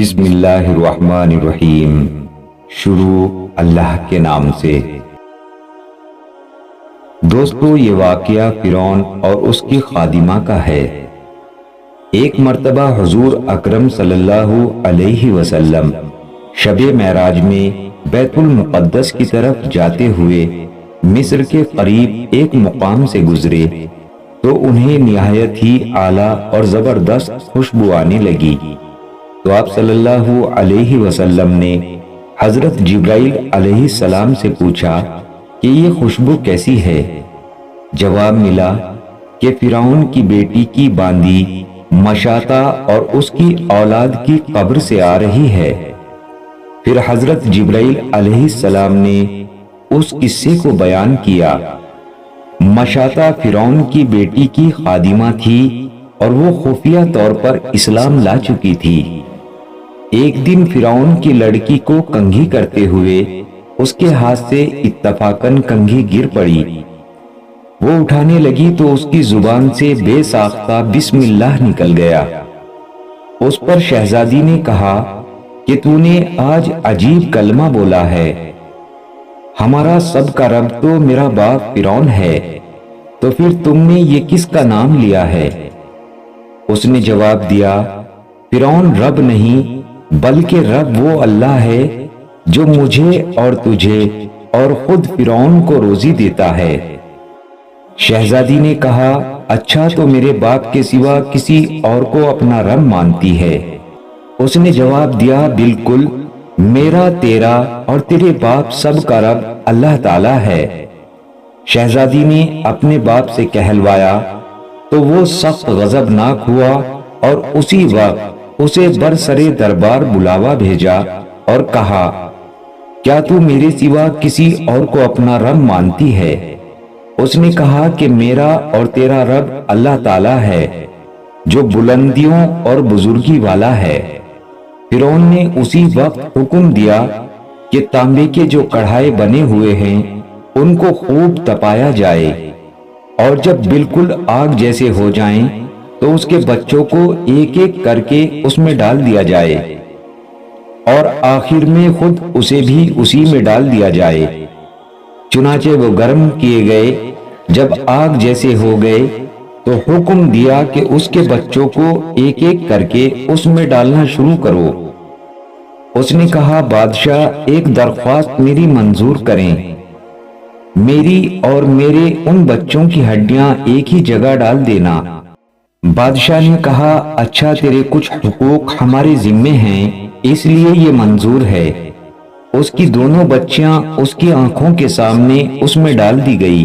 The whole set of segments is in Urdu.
بسم اللہ الرحمن الرحیم۔ شروع اللہ کے نام سے۔ دوستو، یہ واقعہ فرعون اور اس کی خادمہ کا ہے۔ ایک مرتبہ حضور اکرم صلی اللہ علیہ وسلم شب معراج میں بیت المقدس کی طرف جاتے ہوئے مصر کے قریب ایک مقام سے گزرے تو انہیں نہایت ہی اعلیٰ اور زبردست خوشبو آنے لگی۔ تو آپ صلی اللہ علیہ وسلم نے حضرت جبرائیل علیہ السلام سے پوچھا کہ یہ خوشبو کیسی ہے؟ جواب ملا کہ فرعون کی بیٹی کی باندی مشاطہ اور اس کی اولاد کی قبر سے آ رہی ہے۔ پھر حضرت جبرائیل علیہ السلام نے اس قصے کو بیان کیا۔ مشاطہ فرعون کی بیٹی کی خادمہ تھی اور وہ خفیہ طور پر اسلام لا چکی تھی۔ ایک دن فرعون کی لڑکی کو کنگھی کرتے ہوئے اس کے ہاتھ سے اتفاقاً کنگھی گر پڑی۔ وہ اٹھانے لگی تو اس کی زبان سے بے ساختہ بسم اللہ نکل گیا۔ اس پر شہزادی نے کہا کہ تو نے آج عجیب کلمہ بولا ہے۔ ہمارا سب کا رب تو میرا باپ فرعون ہے، تو پھر تم نے یہ کس کا نام لیا ہے؟ اس نے جواب دیا، فرعون رب نہیں بلکہ رب وہ اللہ ہے جو مجھے اور تجھے اور خود فرعون کو روزی دیتا ہے۔ شہزادی نے کہا، اچھا تو میرے باپ کے سوا کسی اور کو اپنا رب مانتی ہے؟ اس نے جواب دیا، بالکل، میرا، تیرا اور تیرے باپ سب کا رب اللہ تعالی ہے۔ شہزادی نے اپنے باپ سے کہلوایا تو وہ سخت غضبناک ہوا اور اسی وقت اسے برسرے دربار بلاوا بھیجا اور کہا، کیا تو میرے سوا کسی اور کو اپنا رب مانتی ہے؟ اس نے کہا کہ میرا اور تیرا رب اللہ تعالی ہے جو بلندیوں اور بزرگی والا ہے۔ فرعون نے اسی وقت حکم دیا کہ تانبے کے جو کڑھائے بنے ہوئے ہیں ان کو خوب تپایا جائے، اور جب بالکل آگ جیسے ہو جائیں تو اس کے بچوں کو ایک ایک کر کے اس میں ڈال دیا جائے، اور آخر میں خود اسے بھی اسی میں ڈال دیا جائے۔ چنانچہ وہ گرم کیے گئے۔ جب آگ جیسے ہو گئے تو حکم دیا کہ اس کے بچوں کو ایک ایک کر کے اس میں ڈالنا شروع کرو۔ اس نے کہا، بادشاہ، ایک درخواست میری منظور کریں، میری اور میرے ان بچوں کی ہڈیاں ایک ہی جگہ ڈال دینا۔ بادشاہ نے کہا، اچھا، تیرے کچھ حقوق ہمارے ذمے ہیں اس لیے یہ منظور ہے۔ اس کی دونوں بچیاں اس کی آنکھوں کے سامنے اس میں ڈال دی گئی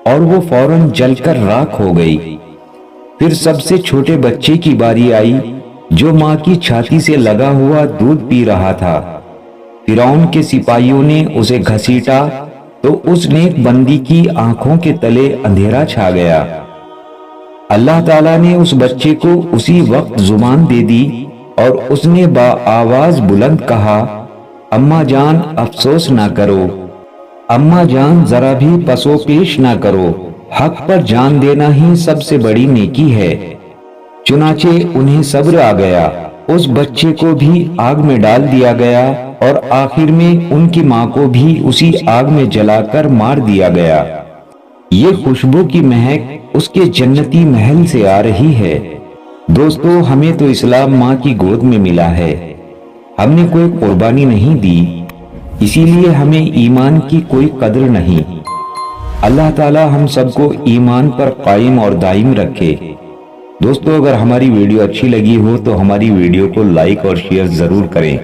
اور وہ فوراً جل کر راکھ ہو گئی۔ پھر سب سے چھوٹے بچے کی باری آئی جو ماں کی چھاتی سے لگا ہوا دودھ پی رہا تھا۔ فرعون کے سپاہیوں نے اسے گھسیٹا تو اس نیک بندی کی آنکھوں کے تلے اندھیرا چھا گیا۔ اللہ تعالیٰ نے اس بچے کو اسی وقت زبان دے دی اور اس نے با آواز بلند کہا، اماں جان، افسوس نہ کرو، اماں جان، ذرا بھی پسو پیش نہ کرو، حق پر جان دینا ہی سب سے بڑی نیکی ہے۔ چنانچہ انہیں صبر آ گیا، اس بچے کو بھی آگ میں ڈال دیا گیا اور آخر میں ان کی ماں کو بھی اسی آگ میں جلا کر مار دیا گیا۔ یہ خوشبو کی مہک اس کے جنتی محل سے آ رہی ہے۔ دوستو، ہمیں تو اسلام ماں کی گود میں ملا ہے، ہم نے کوئی قربانی نہیں دی، اسی لیے ہمیں ایمان کی کوئی قدر نہیں۔ اللہ تعالی ہم سب کو ایمان پر قائم اور دائم رکھے۔ دوستو، اگر ہماری ویڈیو اچھی لگی ہو تو ہماری ویڈیو کو لائک اور شیئر ضرور کریں۔